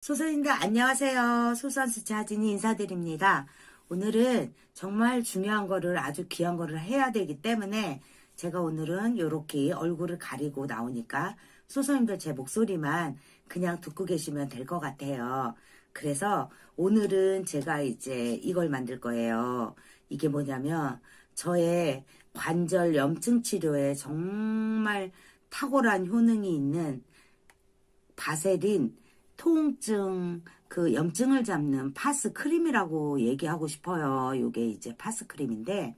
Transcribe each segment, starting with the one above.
소선님들 안녕하세요. 소선수치 하진이 인사드립니다. 오늘은 정말 중요한 거를 아주 귀한 거를 해야 되기 때문에 제가 오늘은 이렇게 얼굴을 가리고 나오니까 소선님들 제 목소리만 그냥 듣고 계시면 될 것 같아요. 그래서 오늘은 제가 이제 이걸 만들 거예요. 이게 뭐냐면 저의 관절 염증 치료에 정말 탁월한 효능이 있는 바세린 통증 그 염증을 잡는 파스 크림이라고 얘기하고 싶어요. 요게 이제 파스 크림인데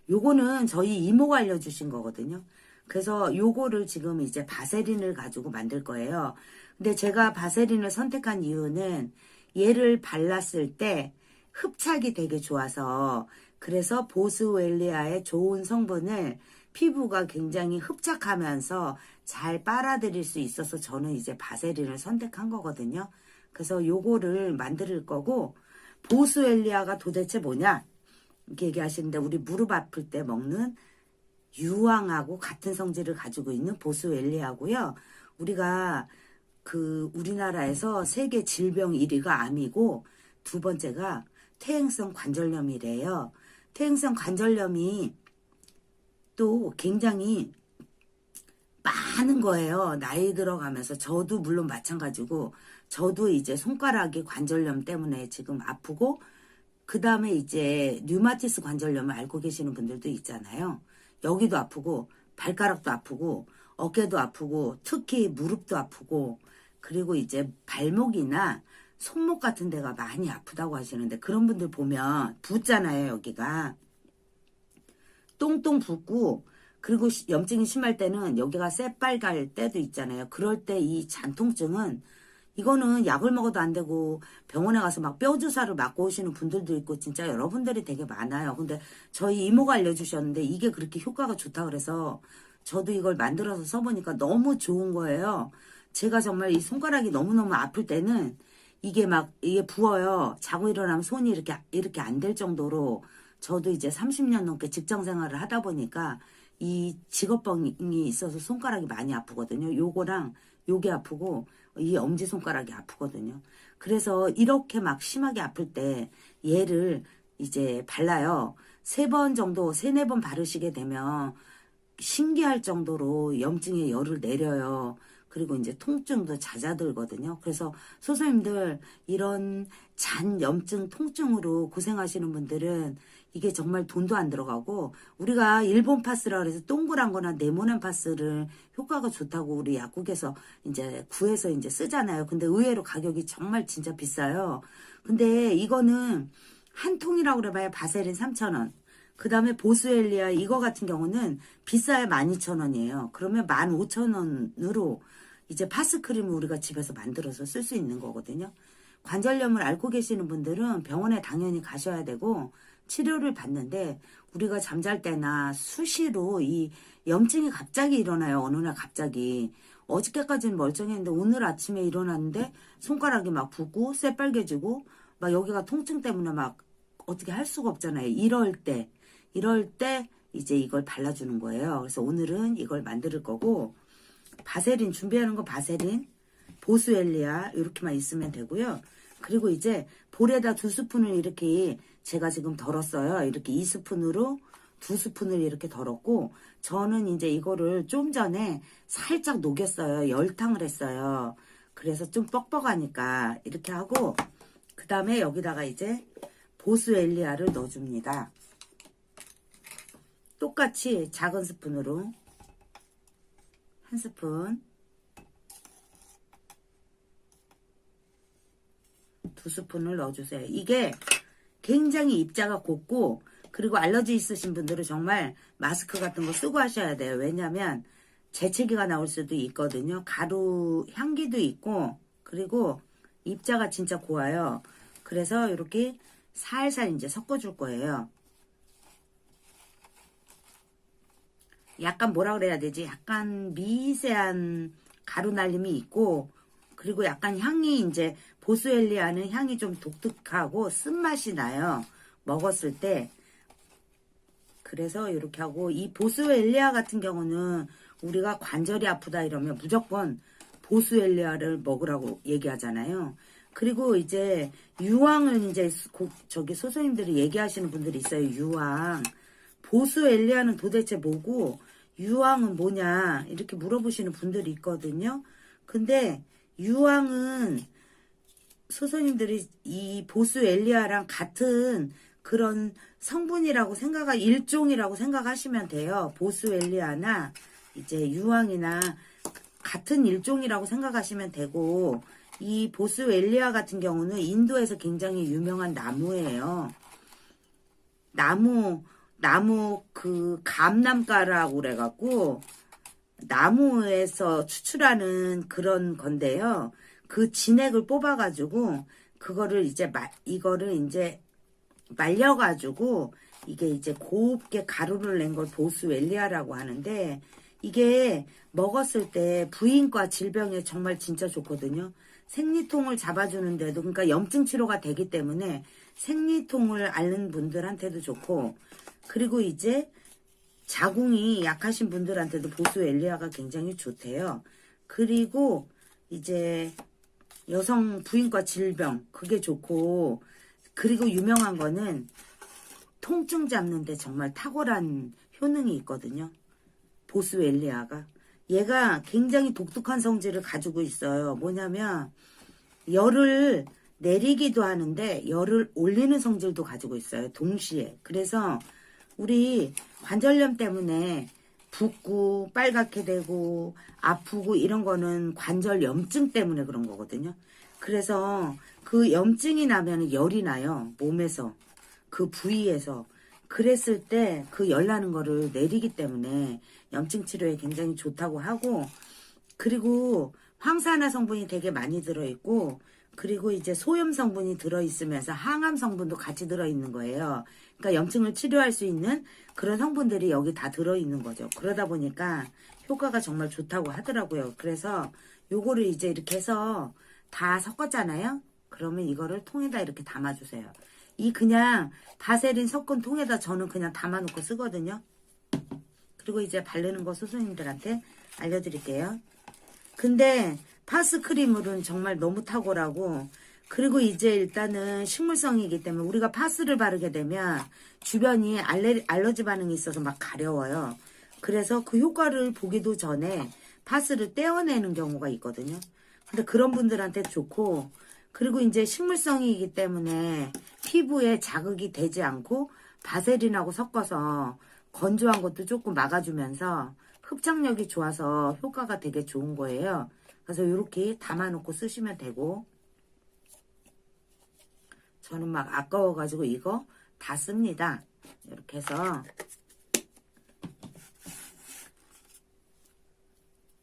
요거는 저희 이모가 알려주신 거거든요. 그래서 요거를 지금 이제 바세린을 가지고 만들 거예요. 근데 제가 바세린을 선택한 이유는 얘를 발랐을 때 흡착이 되게 좋아서, 그래서 보스웰리아의 좋은 성분을 피부가 굉장히 흡착하면서 잘 빨아들일 수 있어서 저는 이제 바세린을 선택한 거거든요. 그래서 요거를 만들 거고, 보스웰리아가 도대체 뭐냐 이렇게 얘기하시는데, 우리 무릎 아플 때 먹는 유황하고 같은 성질을 가지고 있는 보스웰리아고요. 우리가 우리나라에서 세계 질병 1위가 암이고 두 번째가 퇴행성 관절염이래요. 퇴행성 관절염이 또 굉장히 많은 거예요. 나이 들어가면서. 저도 물론 마찬가지고, 저도 이제 손가락이 관절염 때문에 지금 아프고, 그 다음에 이제 류마티스 관절염을 앓고 계시는 분들도 있잖아요. 여기도 아프고 발가락도 아프고 어깨도 아프고 특히 무릎도 아프고, 그리고 이제 발목이나 손목 같은 데가 많이 아프다고 하시는데, 그런 분들 보면 붓잖아요. 여기가 똥똥 붓고, 그리고 염증이 심할 때는 여기가 새빨갈 때도 있잖아요. 그럴 때 이 잔통증은, 이거는 약을 먹어도 안 되고 병원에 가서 막 뼈 주사를 맞고 오시는 분들도 있고 진짜 여러분들이 되게 많아요. 근데 저희 이모가 알려주셨는데 이게 그렇게 효과가 좋다 그래서 저도 이걸 만들어서 써보니까 너무 좋은 거예요. 제가 정말 이 손가락이 너무너무 아플 때는 이게 부어요. 자고 일어나면 손이 이렇게 안 될 정도로. 저도 이제 30년 넘게 직장 생활을 하다 보니까 이 직업병이 있어서 손가락이 많이 아프거든요. 요거랑 요게 아프고 이 엄지손가락이 아프거든요. 그래서 이렇게 막 심하게 아플 때 얘를 이제 발라요. 3번 정도, 3-4번 바르시게 되면 신기할 정도로 염증의 열을 내려요. 그리고 이제 통증도 잦아들거든요. 그래서 소선님들 이런 잔 염증 통증으로 고생하시는 분들은 이게 정말 돈도 안 들어가고, 우리가 일본 파스라 그래서 동그란 거나 네모난 파스를 효과가 좋다고 우리 약국에서 이제 구해서 이제 쓰잖아요. 근데 의외로 가격이 정말 진짜 비싸요. 근데 이거는 한 통이라고 그래봐야 바세린 3,000원. 그 다음에 보스웰리아 이거 같은 경우는 비싸야 12,000원이에요. 그러면 15,000원으로 이제 파스크림을 우리가 집에서 만들어서 쓸 수 있는 거거든요. 관절염을 앓고 계시는 분들은 병원에 당연히 가셔야 되고 치료를 받는데, 우리가 잠잘 때나 수시로 이 염증이 갑자기 일어나요. 어느 날 갑자기. 어저께까지는 멀쩡했는데 오늘 아침에 일어났는데 손가락이 막 붓고 새빨개지고 막 여기가 통증 때문에 막 어떻게 할 수가 없잖아요. 이럴 때 이제 이걸 발라주는 거예요. 그래서 오늘은 이걸 만들 거고, 바세린 준비하는 거 바세린, 보스웰리아 이렇게만 있으면 되고요. 그리고 이제 볼에다 2스푼을 이렇게 제가 지금 덜었어요. 이렇게 2스푼으로 2스푼을 이렇게 덜었고, 저는 이제 이거를 좀 전에 살짝 녹였어요. 열탕을 했어요. 그래서 좀 뻑뻑하니까 이렇게 하고, 그 다음에 여기다가 이제 보스웰리아를 넣어줍니다. 똑같이 작은 스푼으로 1스푼, 2스푼을 넣어주세요. 이게 굉장히 입자가 곱고, 그리고 알러지 있으신 분들은 정말 마스크 같은 거 쓰고 하셔야 돼요. 왜냐면 재채기가 나올 수도 있거든요. 가루 향기도 있고, 그리고 입자가 진짜 고와요. 그래서 이렇게 살살 이제 섞어줄 거예요. 약간 뭐라 그래야 되지? 약간 미세한 가루 날림이 있고, 그리고 약간 향이 이제 보스웰리아는 향이 좀 독특하고 쓴맛이 나요. 먹었을 때. 그래서 이렇게 하고, 이 보스웰리아 같은 경우는 우리가 관절이 아프다 이러면 무조건 보스웰리아를 먹으라고 얘기하잖아요. 그리고 이제 유황을 이제 저기 소소님들이 얘기하시는 분들이 있어요. 유황. 보수 엘리아는 도대체 뭐고 유황은 뭐냐 이렇게 물어보시는 분들이 있거든요. 근데 유황은 소소님들이 이 보수 엘리아랑 같은 그런 성분이라고 일종이라고 생각하시면 돼요. 보수 엘리아나 이제 유황이나 같은 일종이라고 생각하시면 되고, 이 보수 엘리아 같은 경우는 인도에서 굉장히 유명한 나무예요. 나무 그 감남가라고 그래갖고 나무에서 추출하는 그런 건데요. 그 진액을 뽑아가지고 그거를 이제 말려가지고 이게 이제 곱게 가루를 낸 걸 보수 엘리아라고 하는데, 이게 먹었을 때 부인과 질병에 정말 진짜 좋거든요. 생리통을 잡아주는데도, 그러니까 염증 치료가 되기 때문에 생리통을 앓는 분들한테도 좋고, 그리고 이제 자궁이 약하신 분들한테도 보수 엘리아가 굉장히 좋대요. 그리고 이제 여성 부인과 질병 그게 좋고, 그리고 유명한 거는 통증 잡는데 정말 탁월한 효능이 있거든요. 보수 엘리아가. 얘가 굉장히 독특한 성질을 가지고 있어요. 뭐냐면 열을 내리기도 하는데 열을 올리는 성질도 가지고 있어요. 동시에. 그래서 우리 관절염 때문에 붓고 빨갛게 되고 아프고 이런 거는 관절 염증 때문에 그런 거거든요. 그래서 그 염증이 나면 열이 나요. 몸에서. 그 부위에서. 그랬을 때 그 열 나는 거를 내리기 때문에 염증 치료에 굉장히 좋다고 하고, 그리고 황산화 성분이 되게 많이 들어있고, 그리고 이제 소염 성분이 들어있으면서 항암 성분도 같이 들어있는 거예요. 그러니까 염증을 치료할 수 있는 그런 성분들이 여기 다 들어있는 거죠. 그러다 보니까 효과가 정말 좋다고 하더라고요. 그래서 요거를 이제 이렇게 해서 다 섞었잖아요. 그러면 이거를 통에다 이렇게 담아주세요. 이 그냥 바세린 섞은 통에다 저는 그냥 담아놓고 쓰거든요. 그리고 이제 바르는 거 소소님들한테 알려드릴게요. 근데 파스크림물은 정말 너무 탁월하고, 그리고 이제 일단은 식물성이기 때문에 우리가 파스를 바르게 되면 주변이 알러지 반응이 있어서 막 가려워요. 그래서 그 효과를 보기도 전에 파스를 떼어내는 경우가 있거든요. 근데 그런 분들한테 좋고, 그리고 이제 식물성이기 때문에 피부에 자극이 되지 않고 바세린하고 섞어서 건조한 것도 조금 막아주면서 흡착력이 좋아서 효과가 되게 좋은 거예요. 그래서 이렇게 담아놓고 쓰시면 되고, 저는 막 아까워가지고 이거 다 씁니다. 이렇게 해서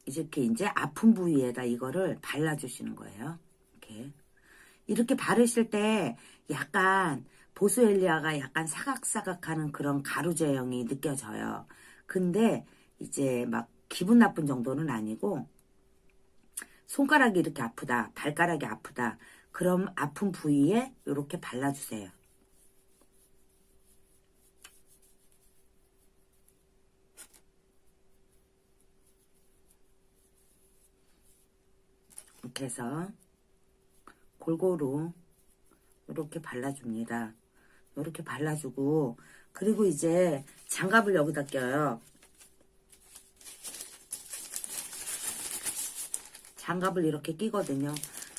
이렇게 이제 아픈 부위에다 이거를 발라주시는 거예요. 이렇게 바르실 때 약간 보스엘리아가 약간 사각사각하는 그런 가루 제형이 느껴져요. 근데 이제 막 기분 나쁜 정도는 아니고, 손가락이 이렇게 아프다, 발가락이 아프다, 그럼 아픈 부위에 이렇게 발라주세요. 이렇게 해서 골고루 이렇게 발라줍니다. 이렇게 발라주고, 그리고 이제 장갑을 여기다 껴요. 장갑을 이렇게 끼거든요.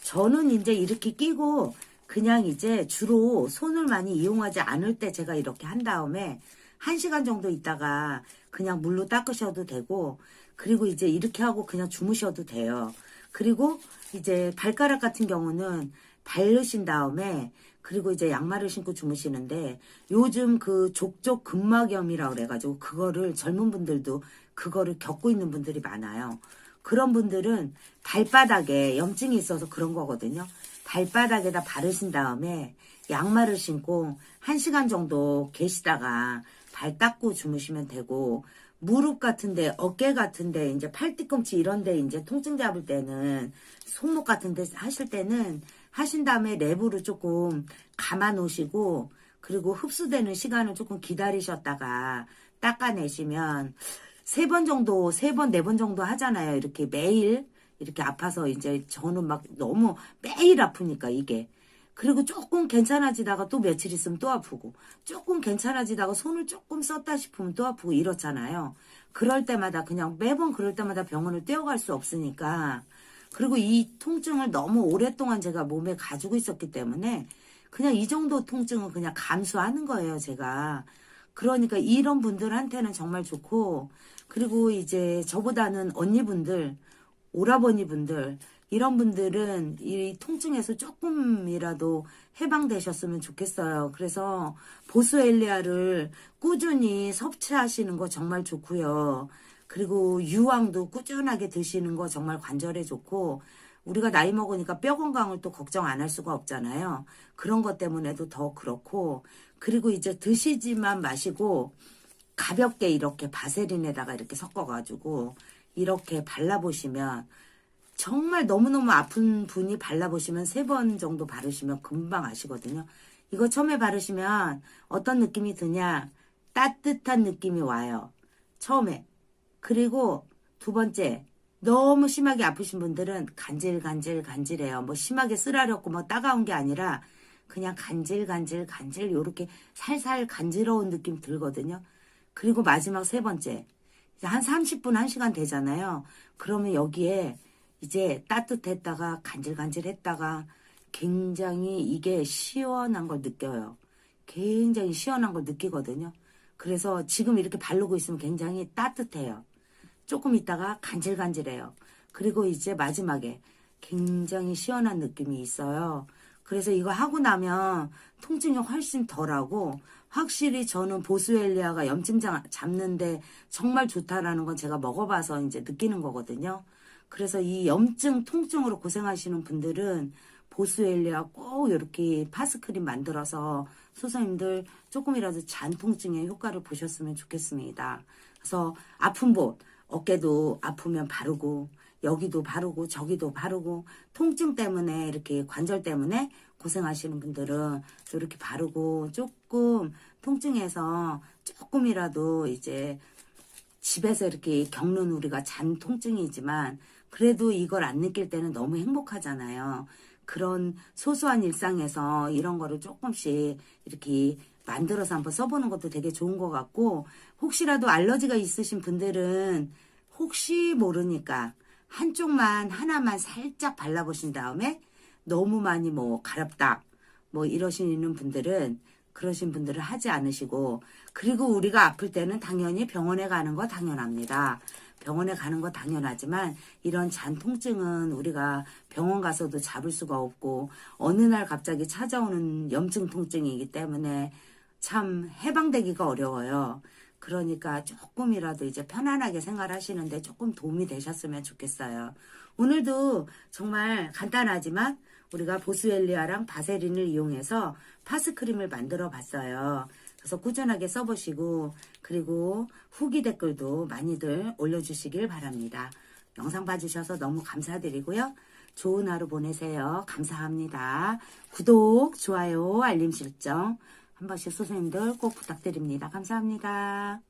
저는 이제 이렇게 끼고 그냥 이제 주로 손을 많이 이용하지 않을 때 제가 이렇게 한 다음에 1시간 정도 있다가 그냥 물로 닦으셔도 되고, 그리고 이제 이렇게 하고 그냥 주무셔도 돼요. 그리고 이제 발가락 같은 경우는 바르신 다음에, 그리고 이제 양말을 신고 주무시는데, 요즘 그 족저 근막염이라고 그래가지고 그거를 젊은 분들도 그거를 겪고 있는 분들이 많아요. 그런 분들은 발바닥에 염증이 있어서 그런 거거든요. 발바닥에다 바르신 다음에 양말을 신고 1시간 정도 계시다가 발 닦고 주무시면 되고, 무릎 같은데, 어깨 같은데, 이제 팔 뒤꿈치 이런데 이제 통증 잡을 때는, 손목 같은데 하실 때는 하신 다음에 랩으로 조금 감아 놓으시고, 그리고 흡수되는 시간을 조금 기다리셨다가 닦아내시면 3번 정도, 3번, 4번 정도 하잖아요. 이렇게 매일 이렇게 아파서 이제 저는 막 너무 매일 아프니까 이게. 그리고 조금 괜찮아지다가 또 며칠 있으면 또 아프고, 조금 괜찮아지다가 손을 조금 썼다 싶으면 또 아프고 이렇잖아요. 그럴 때마다 그냥 매번 그럴 때마다 병원을 뛰어갈 수 없으니까. 그리고 이 통증을 너무 오랫동안 제가 몸에 가지고 있었기 때문에 그냥 이 정도 통증은 그냥 감수하는 거예요, 제가. 그러니까 이런 분들한테는 정말 좋고, 그리고 이제 저보다는 언니분들, 오라버니분들, 이런 분들은 이 통증에서 조금이라도 해방되셨으면 좋겠어요. 그래서 보스웰리아를 꾸준히 섭취하시는 거 정말 좋고요. 그리고 유황도 꾸준하게 드시는 거 정말 관절에 좋고, 우리가 나이 먹으니까 뼈 건강을 또 걱정 안 할 수가 없잖아요. 그런 것 때문에도 더 그렇고, 그리고 이제 드시지만 마시고 가볍게 이렇게 바세린에다가 이렇게 섞어가지고 이렇게 발라보시면, 정말 너무너무 아픈 분이 발라보시면 3번 정도 바르시면 금방 아시거든요. 이거 처음에 바르시면 어떤 느낌이 드냐? 따뜻한 느낌이 와요. 처음에. 그리고 두 번째, 너무 심하게 아프신 분들은 간질간질해요. 뭐 심하게 쓰라렸고 뭐 따가운 게 아니라 그냥 간질 요렇게 살살 간지러운 느낌 들거든요. 그리고 마지막 3번째, 한 30분 1시간 되잖아요. 그러면 여기에 이제 따뜻했다가 간질간질했다가 굉장히 이게 시원한 걸 느껴요. 굉장히 시원한 걸 느끼거든요. 그래서 지금 이렇게 바르고 있으면 굉장히 따뜻해요. 조금 있다가 간질간질해요. 그리고 이제 마지막에 굉장히 시원한 느낌이 있어요. 그래서 이거 하고 나면 통증이 훨씬 덜하고, 확실히 저는 보스웰리아가 염증 잡는데 정말 좋다라는 건 제가 먹어봐서 이제 느끼는 거거든요. 그래서 이 염증, 통증으로 고생하시는 분들은 보스웰리아 꼭 이렇게 파스크림 만들어서 소선님들 조금이라도 잔 통증에 효과를 보셨으면 좋겠습니다. 그래서 아픈 곳, 어깨도 아프면 바르고, 여기도 바르고 저기도 바르고, 통증 때문에 이렇게 관절 때문에 고생하시는 분들은 이렇게 바르고, 조금 통증에서 조금이라도 이제 집에서 이렇게 겪는 우리가 잔 통증이지만 그래도 이걸 안 느낄 때는 너무 행복하잖아요. 그런 소소한 일상에서 이런 거를 조금씩 이렇게 만들어서 한번 써보는 것도 되게 좋은 것 같고, 혹시라도 알러지가 있으신 분들은 혹시 모르니까 한쪽만 하나만 살짝 발라보신 다음에 너무 많이 뭐 가렵다 뭐 이러시는 분들은 그러신 분들은 하지 않으시고, 그리고 우리가 아플 때는 당연히 병원에 가는 거 당연합니다. 병원에 가는 거 당연하지만 이런 잔 통증은 우리가 병원 가서도 잡을 수가 없고 어느 날 갑자기 찾아오는 염증 통증이기 때문에 참 해방되기가 어려워요. 그러니까 조금이라도 이제 편안하게 생활하시는데 조금 도움이 되셨으면 좋겠어요. 오늘도 정말 간단하지만 우리가 보스웰리아랑 바세린을 이용해서 파스크림을 만들어 봤어요. 그래서 꾸준하게 써보시고, 그리고 후기 댓글도 많이들 올려주시길 바랍니다. 영상 봐주셔서 너무 감사드리고요. 좋은 하루 보내세요. 감사합니다. 구독, 좋아요, 알림 설정 한 번씩 선생님들 꼭 부탁드립니다. 감사합니다.